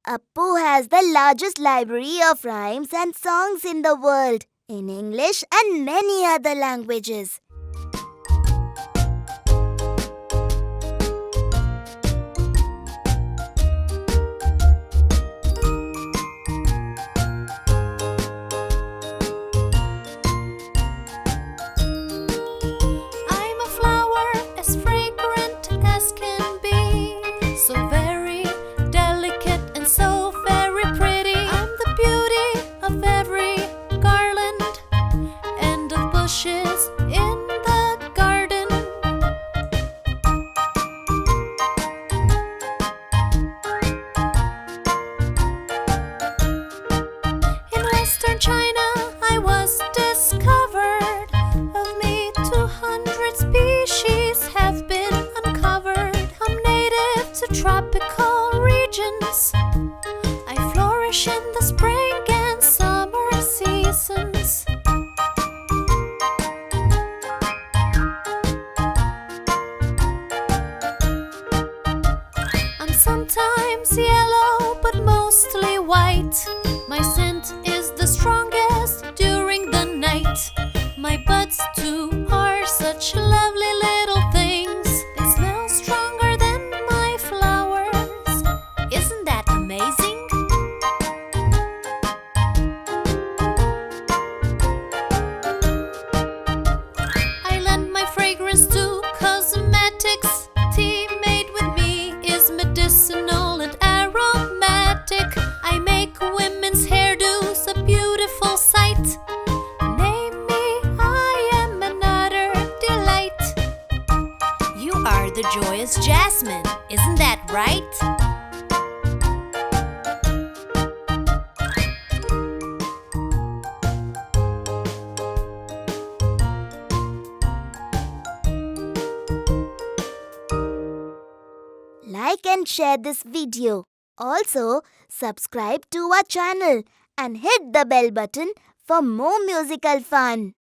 Appu has the largest library of rhymes and songs in the world, in English and many other languages. I'm a flower as fragrant as can be, so very delicate and so very pretty. I'm the beauty of every garland and of bushes in the garden. In western China I was discovered. Of me 200 species have been uncovered. I'm native to tropical regions. I flourish in the spring and summer seasons. I'm sometimes yellow but mostly white. My scent is the strongest during the night. My buds too are such lovely little things. They smell stronger than my flowers. Isn't that amazing? I lend my fragrance to cosmetics. Tea made with me is medicinal and aromatic. I make women's hairdos a beautiful sight. Name me, I am another delight. You are the joyous Jasmine, isn't that right? Like and share this video. Also, subscribe to our channel and hit the bell button for more musical fun.